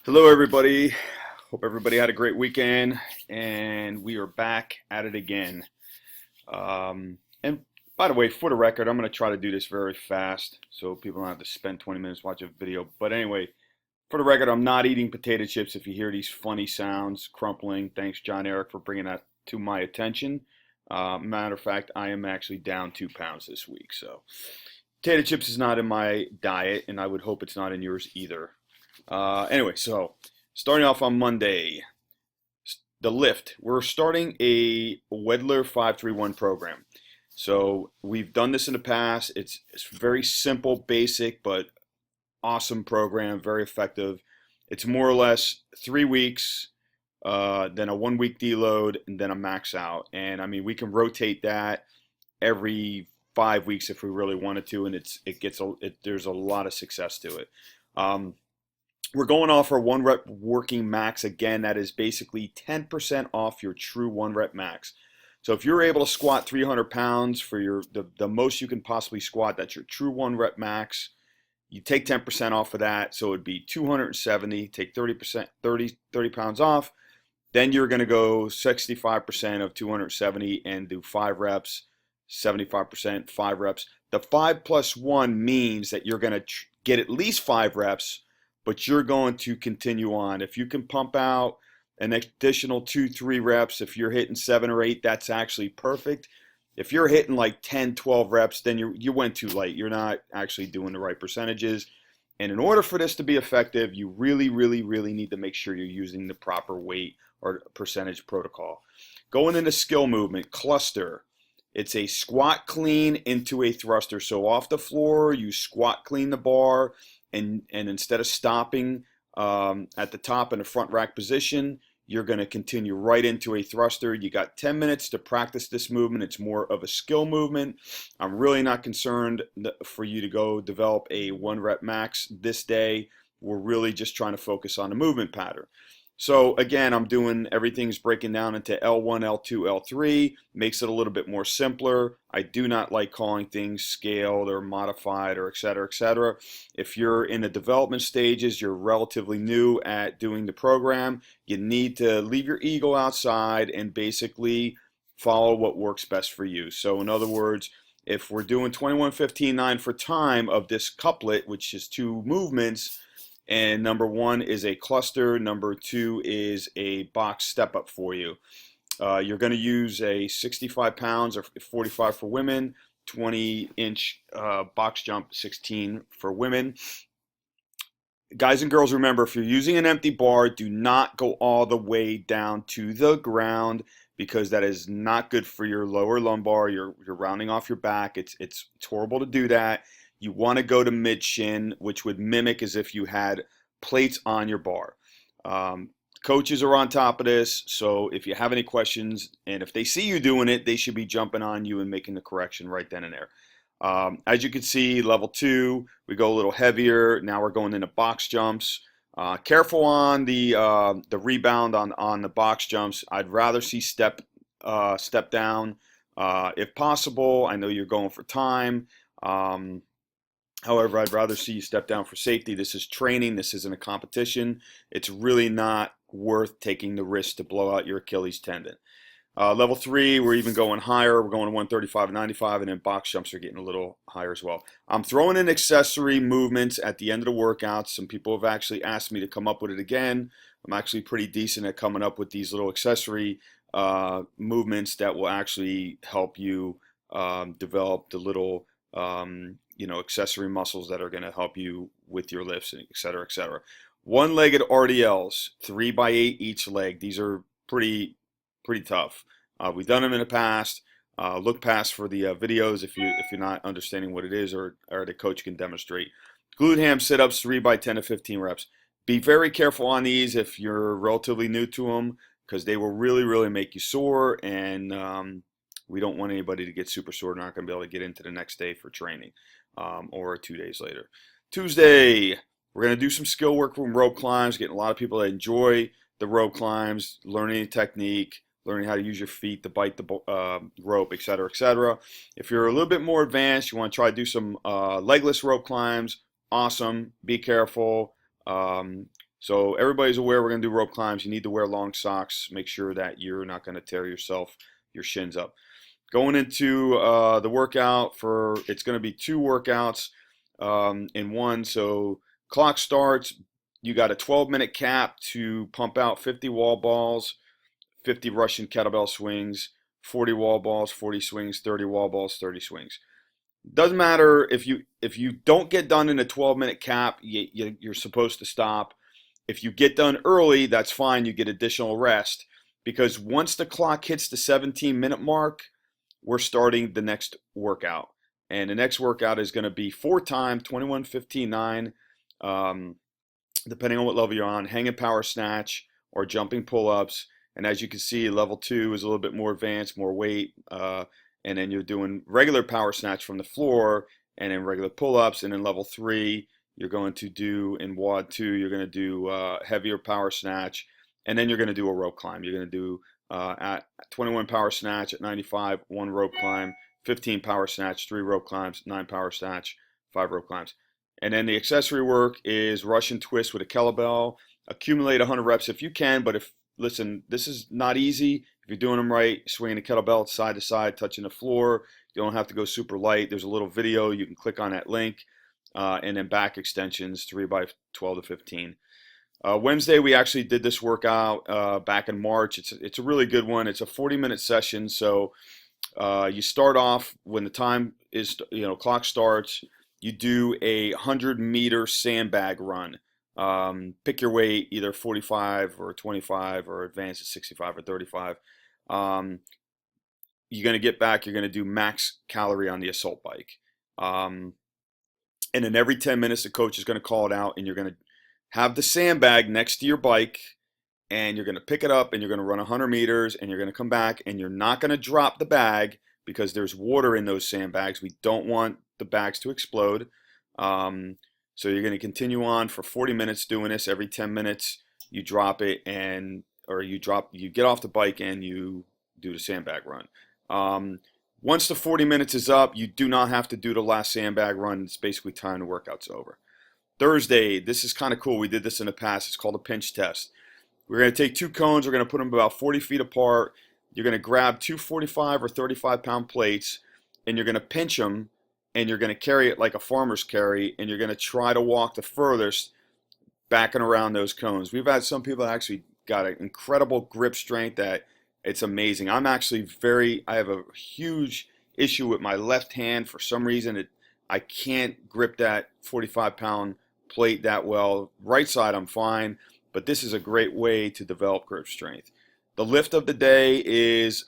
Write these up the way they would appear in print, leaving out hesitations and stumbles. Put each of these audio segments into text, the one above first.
Hello, everybody. Hope everybody had a great weekend, and we are back at it again. And by the way, for the record, I'm going to try to do this very fast so people don't have to spend 20 minutes watching a video. But anyway, for the record, I'm not eating potato chips. If you hear these funny sounds, crumpling, thanks, John Eric, for bringing that to my attention. Matter of fact, I am actually down 2 pounds this week. So, potato chips is not in my diet, and I would hope it's not in yours either. Anyway, so starting off on Monday, the lift. We're starting a Wedler 531 program. So we've done this in the past. It's very simple, basic, but awesome program, very effective. It's more or less 3 weeks, then a 1 week deload, and then a max out. And I mean, we can rotate that every 5 weeks if we really wanted to, and there's a lot of success to it. Um, we're going off our 1 rep working max again. That is basically 10% off your true 1 rep max. So if you're able to squat 300 pounds for the most you can possibly squat, that's your true 1 rep max. You take 10% off of that, so it'd be 270. Take 30%, 30 pounds off. Then you're going to go 65% of 270 and do 5 reps, 75%, 5 reps. The 5+1 means that you're going to get at least 5 reps, but you're going to continue on. If you can pump out an additional 2, 3 reps, if you're hitting 7 or 8, that's actually perfect. If you're hitting like 10, 12 reps, then you went too late. You're not actually doing the right percentages. And in order for this to be effective, you really, really, really need to make sure you're using the proper weight or percentage protocol. Going into skill movement, cluster. It's a squat clean into a thruster. So off the floor, you squat clean the bar, and instead of stopping at the top in the front rack position, you're going to continue right into a thruster. You got 10 minutes to practice this movement. It's more of a skill movement. I'm really not concerned for you to go develop a 1 rep max this day. We're really just trying to focus on the movement pattern. So again, I'm doing everything's breaking down into L1, L2, L3, makes it a little bit more simpler. I do not like calling things scaled or modified or et cetera, et cetera. If you're in the development stages, you're relatively new at doing the program, you need to leave your ego outside and basically follow what works best for you. So in other words, if we're doing 21, 15, 9 for time of this couplet, which is 2 movements, and number 1 is a cluster, number 2 is a box step up for you. You're going to use a 65 pounds or 45 for women, 20-inch box jump, 16 for women. Guys and girls, remember, if you're using an empty bar, do not go all the way down to the ground, because that is not good for your lower lumbar. You're rounding off your back. It's horrible to do that. You want to go to mid shin, which would mimic as if you had plates on your bar. Coaches are on top of this, so if you have any questions, and if they see you doing it, they should be jumping on you and making the correction right then and there. As you can see, level 2, we go a little heavier. Now we're going into box jumps. Careful on the rebound on the box jumps. I'd rather see step down if possible. I know you're going for time. However, I'd rather see you step down for safety. This is training. This isn't a competition. It's really not worth taking the risk to blow out your Achilles tendon. Level 3, we're even going higher. We're going to 135 and 95, and then box jumps are getting a little higher as well. I'm throwing in accessory movements at the end of the workouts. Some people have actually asked me to come up with it again. I'm actually pretty decent at coming up with these little accessory movements that will actually help you develop the little accessory muscles that are going to help you with your lifts, et cetera, et cetera. One-legged RDLs, 3x8 each leg. These are pretty tough. We've done them in the past. Look past for the videos if you're not understanding what it is, or the coach can demonstrate. Glute ham sit-ups, 3x10 to 15 reps. Be very careful on these if you're relatively new to them, because they will really, really make you sore, and we don't want anybody to get super sore. They're not going to be able to get into the next day for training, or 2 days later. Tuesday, we're going to do some skill work from rope climbs, getting a lot of people that enjoy the rope climbs, learning the technique, learning how to use your feet to bite the rope, et cetera, et cetera. If you're a little bit more advanced, you want to try to do some legless rope climbs, awesome. Be careful. So everybody's aware we're going to do rope climbs. You need to wear long socks. Make sure that you're not going to tear your shins up. Going into the workout it's going to be 2 workouts in one. So clock starts. You got a 12-minute cap to pump out 50 wall balls, 50 Russian kettlebell swings, 40 wall balls, 40 swings, 30 wall balls, 30 swings. Doesn't matter if you don't get done in a 12-minute cap, you're supposed to stop. If you get done early, that's fine. You get additional rest because once the clock hits the 17-minute mark, we're starting the next workout. And the next workout is going to be 4 times, 21, 15, 9, depending on what level you're on, hanging power snatch or jumping pull-ups. And as you can see, level 2 is a little bit more advanced, more weight. And then you're doing regular power snatch from the floor and then regular pull-ups. And then level 3, you're going to do in WOD 2, you're going to do heavier power snatch. And then you're going to do a rope climb. You're going to do at 21 power snatch, at 95, 1 rope climb, 15 power snatch, 3 rope climbs, 9 power snatch, 5 rope climbs. And then the accessory work is Russian twist with a kettlebell. Accumulate 100 reps if you can, but listen, this is not easy. If you're doing them right, swinging the kettlebell side to side, touching the floor, you don't have to go super light. There's a little video. You can click on that link. And then back extensions, 3 by 12 to 15. Wednesday, we actually did this workout back in March. It's a really good one. It's a 40-minute session. So you start off when the time is, clock starts. You do a 100-meter sandbag run. Pick your weight, either 45 or 25 or advance at 65 or 35. You're going to get back. You're going to do max calorie on the assault bike. And then every 10 minutes, the coach is going to call it out, and you're going to have the sandbag next to your bike, and you're going to pick it up, and you're going to run 100 meters, and you're going to come back, and you're not going to drop the bag because there's water in those sandbags. We don't want the bags to explode. So you're going to continue on for 40 minutes doing this. Every 10 minutes, you drop it, you get off the bike, and you do the sandbag run. Once the 40 minutes is up, you do not have to do the last sandbag run. It's basically time the workout's over. Thursday, this is kind of cool. We did this in the past. It's called a pinch test. We're going to take 2 cones. We're going to put them about 40 feet apart. You're going to grab 2 45 or 35-pound plates, and you're going to pinch them, and you're going to carry it like a farmer's carry, and you're going to try to walk the furthest backing around those cones. We've had some people that actually got an incredible grip strength that it's amazing. I have a huge issue with my left hand. For some reason, I can't grip that 45-pound plate that well. Right side, I'm fine, but this is a great way to develop grip strength. The lift of the day is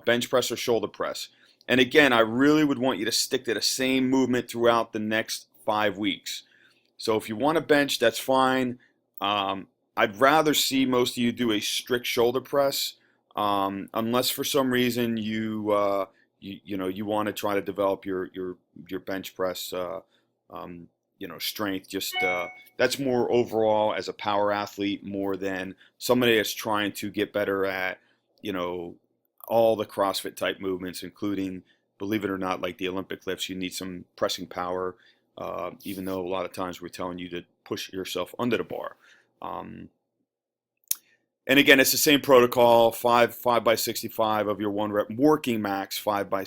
bench press or shoulder press. And again, I really would want you to stick to the same movement throughout the next 5 weeks. So if you want to bench, that's fine. I'd rather see most of you do a strict shoulder press. Unless for some reason you want to try to develop your bench press strength. Just that's more overall as a power athlete more than somebody that's trying to get better at all the CrossFit type movements, including, believe it or not, like the Olympic lifts. You need some pressing power, even though a lot of times we're telling you to push yourself under the bar. And again, it's the same protocol, 5 by 65 of your 1 rep working max, 5 by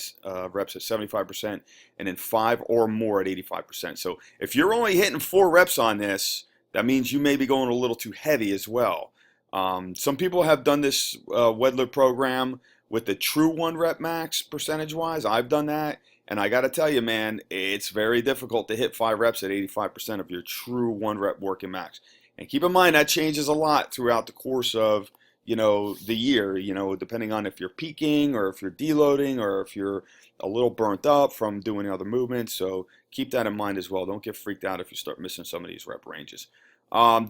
reps at 75%, and then 5 or more at 85%. So if you're only hitting 4 reps on this, that means you may be going a little too heavy as well. Some people have done this Wedler program with the true 1 rep max percentage-wise. I've done that, and I got to tell you, man, it's very difficult to hit 5 reps at 85% of your true 1 rep working max. And keep in mind that changes a lot throughout the course of, the year, depending on if you're peaking or if you're deloading or if you're a little burnt up from doing other movements. So keep that in mind as well. Don't get freaked out if you start missing some of these rep ranges.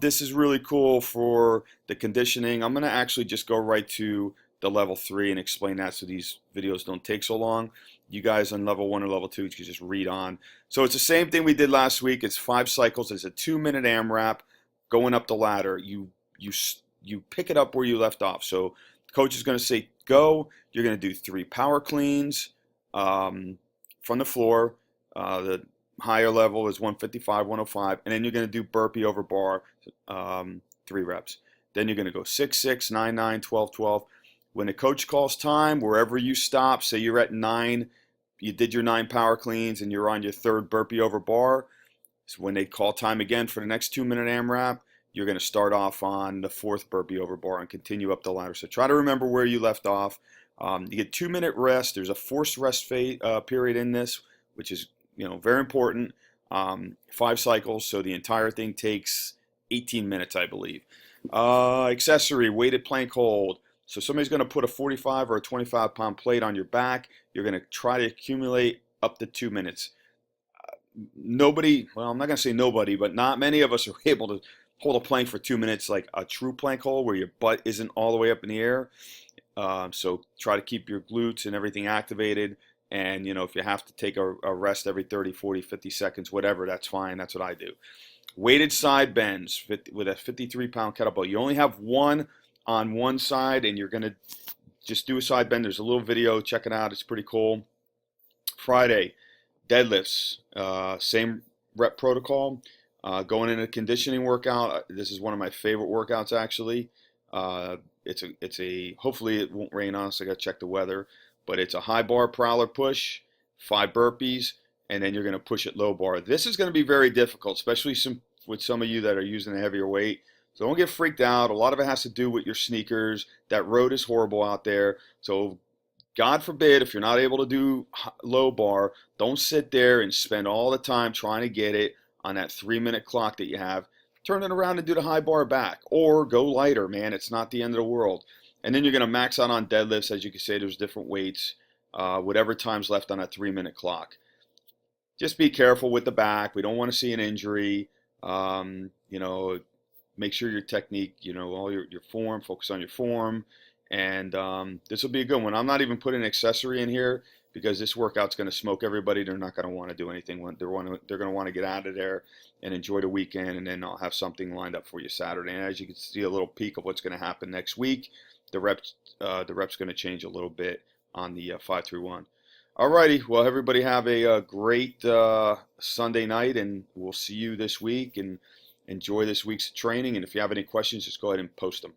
This is really cool for the conditioning. I'm going to actually just go right to the level 3 and explain that so these videos don't take so long. You guys on level 1 or level 2, you can just read on. So it's the same thing we did last week. It's 5 cycles. It's a 2-minute AMRAP. Going up the ladder, you pick it up where you left off. So coach is going to say go. You're going to do 3 power cleans from the floor. The higher level is 155, 105, and then you're going to do burpee over bar 3 3 reps. Then you're going to go 6, 6, 9, 9, 12, 12. When the coach calls time, wherever you stop, say you're at 9, you did your 9 power cleans and you're on your 3rd burpee over bar. So when they call time again for the next 2-minute AMRAP, you're going to start off on the 4th burpee over bar and continue up the ladder. So try to remember where you left off. You get 2-minute rest. There's a forced rest period in this, which is very important. 5 cycles, so the entire thing takes 18 minutes, I believe. Accessory, weighted plank hold. So somebody's going to put a 45 or a 25-pound plate on your back. You're going to try to accumulate up to 2 minutes. Nobody, well, I'm not going to say nobody, but not many of us are able to hold a plank for 2 minutes like a true plank hold where your butt isn't all the way up in the air. So try to keep your glutes and everything activated. And, if you have to take a rest every 30, 40, 50 seconds, whatever, that's fine. That's what I do. Weighted side bends with a 53-pound kettlebell. You only have one on one side, and you're going to just do a side bend. There's a little video. Check it out. It's pretty cool. Friday, deadlifts. Same rep protocol. Going into a conditioning workout. This is one of my favorite workouts, actually. It's a hopefully it won't rain on us. I got to check the weather. But it's a high bar prowler push, 5 burpees, and then you're going to push it low bar. This is going to be very difficult, especially with some of you that are using a heavier weight. So don't get freaked out. A lot of it has to do with your sneakers. That road is horrible out there. So God forbid, if you're not able to do low bar, don't sit there and spend all the time trying to get it on that 3-minute clock that you have. Turn it around and do the high bar back. Or go lighter, man. It's not the end of the world. And then you're going to max out on deadlifts. As you can say, there's different weights, whatever time's left on that 3-minute clock. Just be careful with the back. We don't want to see an injury. Make sure your technique, all your form, focus on your form. And this will be a good one. I'm not even putting an accessory in here because this workout's going to smoke everybody. They're not going to want to do anything. They're going to want to get out of there and enjoy the weekend. And then I'll have something lined up for you Saturday. And as you can see, a little peek of what's going to happen next week. The rep's going to change a little bit on the 5-3-1. Alrighty, well, everybody have a great Sunday night, and we'll see you this week, and enjoy this week's training. And if you have any questions, just go ahead and post them.